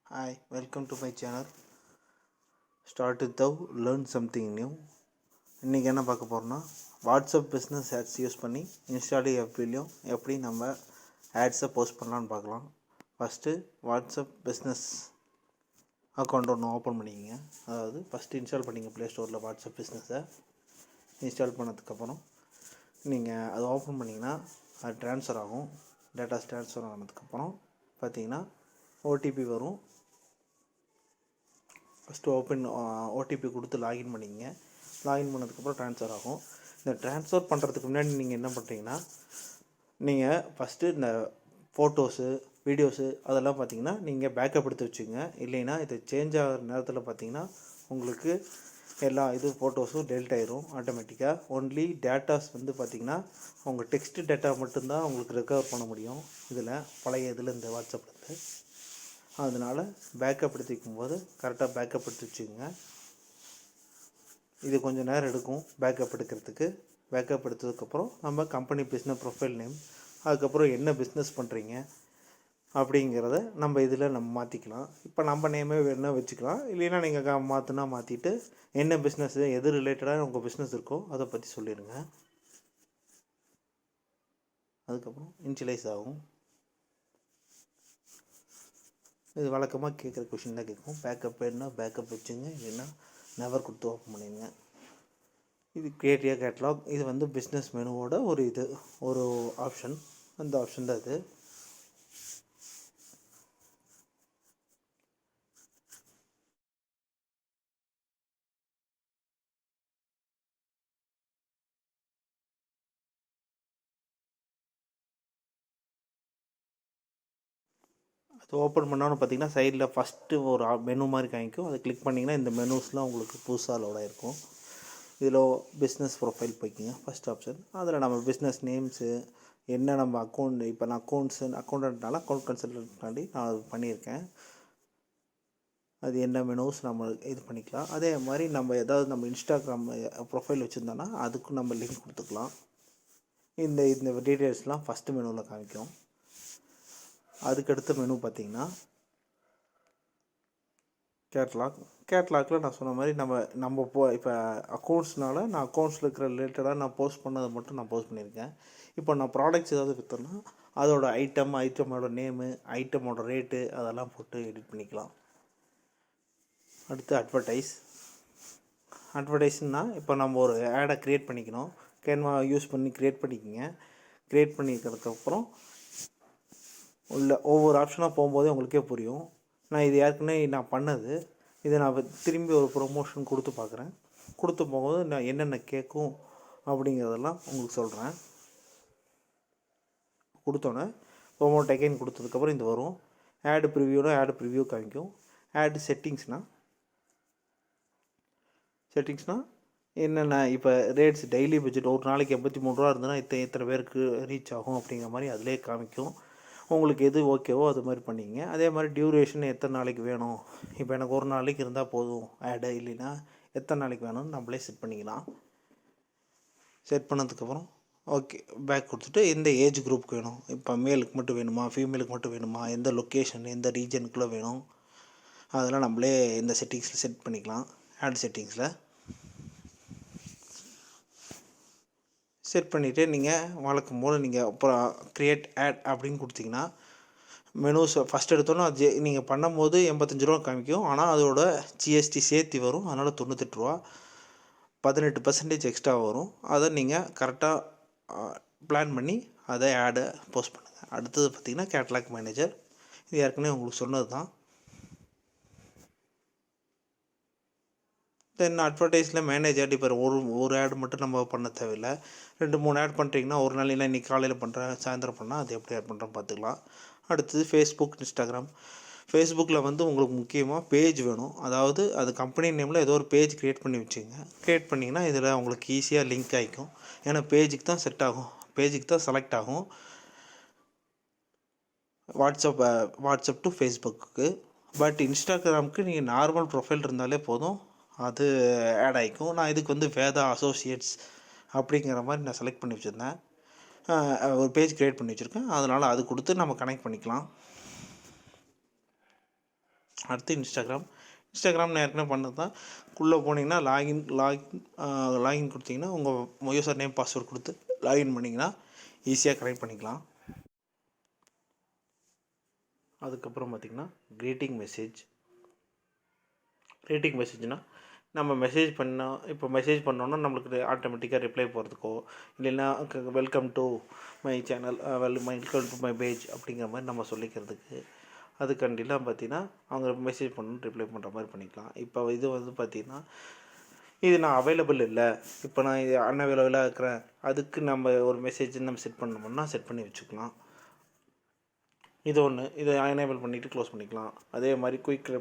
Hi, welcome to my channel. Start with the learn something new. இன்றைக்கி என்ன பார்க்க போகிறோன்னா வாட்ஸ்அப் பிஸ்னஸ் ஆட்ஸ் யூஸ் பண்ணி இன்ஸ்டாலே எஃபிலையும் எப்படி நம்ம ஆட்ஸை போஸ்ட் பண்ணலான்னு பார்க்கலாம். ஃபஸ்ட்டு வாட்ஸ்அப் பிஸ்னஸ் அக்கௌண்ட் ஒன்று ஓப்பன் பண்ணிக்கிங்க. அதாவது ஃபஸ்ட்டு இன்ஸ்டால் பண்ணிங்க ப்ளே ஸ்டோரில் வாட்ஸ்அப் பிஸ்னஸை இன்ஸ்டால் பண்ணதுக்கப்புறம் நீங்கள் அதை ஓப்பன் பண்ணிங்கன்னா அது ட்ரான்ஸ்ஃபர் ஆகும். டேட்டாஸ் ட்ரான்ஸ்ஃபர் ஆனதுக்கப்புறம் பார்த்தீங்கன்னா ஓடிபி வரும். ஃபஸ்ட்டு ஓடிபி கொடுத்து லாகின் பண்ணிங்க. லாகின் பண்ணதுக்கப்புறம் ட்ரான்ஸ்ஃபர் ஆகும். இந்த ட்ரான்ஸ்ஃபர் பண்ணுறதுக்கு முன்னாடி நீங்கள் என்ன பண்ணுறீங்கன்னா, நீங்கள் ஃபஸ்ட்டு இந்த ஃபோட்டோஸு வீடியோஸு அதெல்லாம் பார்த்தீங்கன்னா நீங்கள் பேக்கப் எடுத்து வச்சுங்க. இல்லைன்னா இது சேஞ்ச் ஆகிற நேரத்தில் பார்த்தீங்கன்னா உங்களுக்கு எல்லா ஃபோட்டோஸும் டெலிட் ஆயிரும் ஆட்டோமேட்டிக்காக. ஒன்லி டேட்டாஸ் வந்து பார்த்திங்கன்னா உங்கள் டெக்ஸ்ட் டேட்டா மட்டும்தான் உங்களுக்கு ரெக்கவர் பண்ண முடியும் இதில் பழைய இதில் இந்த வாட்ஸ்அப்லேருந்து. அதனால் பேக்கப் எடுத்து வைக்கும்போது கரெக்டாக பேக்கப் எடுத்து வச்சுக்கோங்க. இது கொஞ்சம் நேரம் எடுக்கும் பேக்கப் எடுக்கிறதுக்கு. பேக்கப் எடுத்ததுக்கப்புறம் நம்ம கம்பெனி பிஸ்னஸ் ப்ரொஃபைல் நேம், அதுக்கப்புறம் என்ன பிஸ்னஸ் பண்ணுறீங்க அப்படிங்கிறத நம்ம இதில் நம்ம மாற்றிக்கலாம். இப்போ நம்ம நேமே வேணால் வச்சுக்கலாம். இல்லைன்னா நீங்கள் மாற்றினா மாற்றிட்டு என்ன பிஸ்னஸ்ஸு எது ரிலேட்டடாக உங்கள் பிஸ்னஸ் இருக்கோ அதை பற்றி சொல்லிடுங்க. அதுக்கப்புறம் இனிஷியலைஸ் ஆகும். இது வழக்கமாக கேட்குற கொஷின் தான் கேட்கும். பேக்கப் வேணுன்னா பேக்கப் வச்சுங்க, இல்லைன்னா நெவர் கொடுத்து ஓப்பன் பண்ணிடுங்க. இது கிரியேட் கேட்லாக். இது வந்து பிஸ்னஸ் மெனுவோட ஒரு ஆப்ஷன். அந்த ஆப்ஷன் தான் இது. அது ஓப்பன் பண்ணாலும் பார்த்தீங்கன்னா சைடில் ஃபஸ்ட்டு ஒரு மெனு மாதிரி காமிக்கும். அதை கிளிக் பண்ணிங்கன்னா இந்த மெனுஸ்லாம் உங்களுக்கு புதுசாக லோட் ஆகிருக்கும். இதில் பிஸ்னஸ் ப்ரொஃபைல் போய்க்கிங்க ஃபஸ்ட் ஆப்ஷன். அதில் நம்ம பிஸ்னஸ் நேம்ஸு என்ன நம்ம அக்கௌண்ட், இப்போ நான் அக்கௌண்டன்ட்னால அக்கௌண்ட் கன்சல்டன்ட்னாண்டி நான் அது பண்ணியிருக்கேன். அது என்ன மெனுஸ் நம்ம இது பண்ணிக்கலாம். அதே மாதிரி நம்ம ஏதாவது நம்ம இன்ஸ்டாகிராம் ப்ரொஃபைல் வச்சுருந்தோன்னா அதுக்கும் நம்ம லிங்க் கொடுத்துக்கலாம். இந்த டீட்டெயில்ஸ்லாம் ஃபஸ்ட்டு மெனுவில் காமிக்கும். அதுக்கடுத்த மெனு பார்த்திங்கன்னா கேட்லாகில் நான் சொன்ன மாதிரி நம்ம இப்போ அக்கௌண்ட்ஸ்னால நான் அக்கௌண்ட்ஸில் இருக்கிற ரிலேட்டடாக நான் போஸ்ட் பண்ணதை மட்டும் நான் போஸ்ட் பண்ணியிருக்கேன். இப்போ நான் ப்ராடக்ட்ஸ் ஏதாவது விற்றோன்னா அதோட ஐட்டமோட நேமு, ஐட்டமோட ரேட்டு அதெல்லாம் போட்டு எடிட் பண்ணிக்கலாம். அடுத்து அட்வர்டைஸ்னால் இப்போ நம்ம ஒரு ஆடை க்ரியேட் பண்ணிக்கணும். கேன்வா யூஸ் பண்ணி க்ரியேட் பண்ணிக்கோங்க. க்ரியேட் பண்ணிக்கிறதுக்கப்புறம் உள்ள ஒவ்வொரு ஆப்ஷனாக போகும்போதே உங்களுக்கே புரியும். நான் இது ஏற்கனவே நான் பண்ணது. இதை நான் திரும்பி ஒரு ப்ரொமோஷன் கொடுத்து பார்க்குறேன். கொடுத்து போகும்போது நான் என்னென்ன கேட்கும் அப்படிங்கிறதெல்லாம் உங்களுக்கு சொல்கிறேன். கொடுத்தோன்னே ப்ரொமோட் அகைன் கொடுத்ததுக்கப்புறம் இது வரும். ஆடு ப்ரிவ்யூ காமிக்கும். ஆடு செட்டிங்ஸ்னால் என்னென்ன இப்போ ரேட்ஸ் டெய்லி பட்ஜெட் ஒரு நாளைக்கு 83 ரூபா இருந்ததுன்னா இத்தனை பேருக்கு ரீச் ஆகும் அப்படிங்கிற மாதிரி அதிலே காமிக்கும். உங்களுக்கு எது ஓகேவோ அது மாதிரி பண்ணிங்க. அதே மாதிரி டியூரேஷன் எத்தனை நாளைக்கு வேணும். இப்போ எனக்கு ஒரு நாளைக்கு இருந்தால் போதும் ஆடு, இல்லைன்னா எத்தனை நாளைக்கு வேணும்னு நம்மளே செட் பண்ணிக்கலாம். செட் பண்ணதுக்கப்புறம் ஓகே பேக் கொடுத்துட்டு எந்த ஏஜ் குரூப்புக்கு வேணும், இப்போ மேலுக்கு மட்டும் வேணுமா, ஃபீமேலுக்கு மட்டும் வேணுமா, எந்த லொக்கேஷன் எந்த ரீஜனுக்குள்ளே வேணும், அதெல்லாம் நம்மளே இந்த செட்டிங்ஸில் செட் பண்ணிக்கலாம். ஆட் செட்டிங்ஸில் செட் பண்ணிவிட்டு நீங்கள் வழக்கம் போல் நீங்கள் அப்புறம் க்ரியேட் ஆட் அப்படின்னு கொடுத்தீங்கன்னா மெனுஸ் ஃபஸ்ட் எடுத்தோன்னா நீங்கள் பண்ணும்போது 85 ரூபா காமிக்கும். ஆனால் அதோட ஜிஎஸ்டி சேர்த்து வரும். அதனால் 98 ரூபா, 18% எக்ஸ்ட்ரா வரும். அதை நீங்கள் கரெக்டாக பிளான் பண்ணி அதை ஆடை போஸ்ட் பண்ணுங்கள். அடுத்தது பார்த்திங்கன்னா கேட்லாக் மேனேஜர். இது ஏற்கனவே உங்களுக்கு சொன்னது தான். தென் அட்வர்டைஸில் மேனேஜ் ஆட். இப்போ ஒரு ஆடு மட்டும் நம்ம பண்ண தேவையில்லை. 2-3 ஆட் பண்ணுறீங்கன்னா ஒரு நாள் இல்லை இன்றைக்கி காலையில் பண்ணுறேன் சாயந்தரம் பண்ணால் அது எப்படி ஆட் பண்ணுறோம் பார்த்துக்கலாம். அடுத்தது ஃபேஸ்புக், இன்ஸ்டாகிராம். ஃபேஸ்புக்கில் வந்து உங்களுக்கு முக்கியமாக பேஜ் வேணும். அதாவது அது கம்பெனி நேமில் ஏதோ ஒரு பேஜ் க்ரியேட் பண்ணி வச்சுங்க. க்ரியேட் பண்ணிங்கன்னா இதில் உங்களுக்கு ஈஸியாக லிங்க் ஆகிக்கும். ஏன்னா பேஜுக்கு தான் செட் ஆகும், பேஜுக்கு தான் செலக்ட் ஆகும். WhatsApp to Facebook. பட் இன்ஸ்டாகிராமுக்கு நீங்கள் நார்மல் ப்ரொஃபைல் இருந்தாலே போதும், அது ஆட் ஆகிக்கும். நான் இதுக்கு வந்து வேதா அசோசியேட்ஸ் அப்படிங்கிற மாதிரி நான் செலக்ட் பண்ணி வச்சுருந்தேன். ஒரு பேஜ் க்ரியேட் பண்ணி வச்சுருக்கேன். அதனால் அது கொடுத்து நம்ம கனெக்ட் பண்ணிக்கலாம். அடுத்து இன்ஸ்டாகிராம் நான் ஏற்கனவே பண்ணது தான். உள்ளே போனீங்கன்னா லாகின் கொடுத்தீங்கன்னா உங்கள் யூசர் நேம் பாஸ்வேர்ட் கொடுத்து லாகின் பண்ணிங்கன்னா ஈஸியாக கனெக்ட் பண்ணிக்கலாம். அதுக்கப்புறம் பார்த்திங்கன்னா க்ரீட்டிங் மெசேஜ்னால் நம்ம மெசேஜ் பண்ணோன்னா நம்மளுக்கு ஆட்டோமேட்டிக்காக ரிப்ளை போகிறதுக்கோ இல்லைன்னா welcome to my channel welcome to my page அப்படிங்கிற மாதிரி நம்ம சொல்லிக்கிறதுக்கு அதுக்கண்டிலாம் பார்த்திங்கன்னா அவங்க மெசேஜ் பண்ணணும் ரிப்ளை பண்ணுற மாதிரி பண்ணிக்கலாம். இப்போ இது வந்து பார்த்திங்கன்னா இது நான் அவைலபிள் இல்லை, இப்போ நான் இது அன்அவைலபிளாக இருக்கிறேன், அதுக்கு நம்ம ஒரு மெசேஜ் நம்ம செட் பண்ணோம்னா செட் பண்ணி வச்சுக்கலாம். இது ஒன்று, இதை எனேபிள் பண்ணிவிட்டு க்ளோஸ் பண்ணிக்கலாம். அதே மாதிரி குயிக்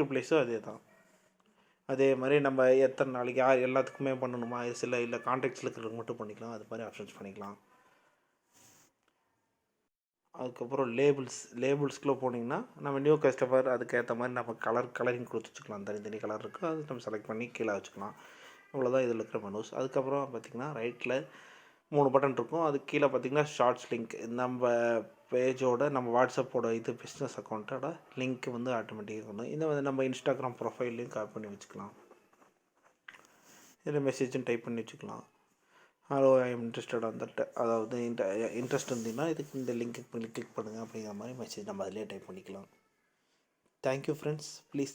ரிப்ளைஸும் அதே தான். அதே மாதிரி நம்ம எத்தனை நாளைக்கு எல்லாத்துக்குமே பண்ணணுமா இல்லை கான்டாக்ட்ஸில் இருக்கிறவங்க மட்டும் பண்ணிக்கலாம், அது மாதிரி ஆப்ஷன்ஸ் பண்ணிக்கலாம். அதுக்கப்புறம் லேபிள்ஸ்குள்ளே போனீங்கன்னா நம்ம நியூ கஸ்டமர் அதுக்கேற்ற மாதிரி நம்ம கலரிங் கொடுத்து வச்சுக்கலாம். தனி கலர் இருக்குது, அது நம்ம செலக்ட் பண்ணி கீழே வச்சுக்கலாம். இவ்வளோதான் இதில் இருக்கிற மெனூஸ். அதுக்கப்புறம் பார்த்திங்கன்னா ரைட்டில் 3 பட்டன் இருக்கும். அது கீழே பார்த்திங்கன்னா ஷார்ட்ஸ் லிங்க், நம்ம பேஜோட நம்ம வாட்ஸ்அப்போட பிஸ்னஸ் அக்கௌண்ட்டோட லிங்க் வந்து ஆட்டோமேட்டிக்காக வரும். இதை வந்து நம்ம இன்ஸ்டாகிராம் ப்ரொஃபைல்லையும் காப்பி பண்ணி வச்சுக்கலாம். இதில் மெசேஜும் டைப் பண்ணி வச்சுக்கலாம். Hello I am interested on that, அதாவது இன்ட்ரெஸ்ட் இருந்தீங்கன்னா இதுக்கு இந்த லிங்க்கு கிளிக் பண்ணுங்கள் அப்படிங்கிற மாதிரி மெசேஜ் நம்ம அதிலே டைப் பண்ணிக்கலாம். Thank you friends. ப்ளீஸ்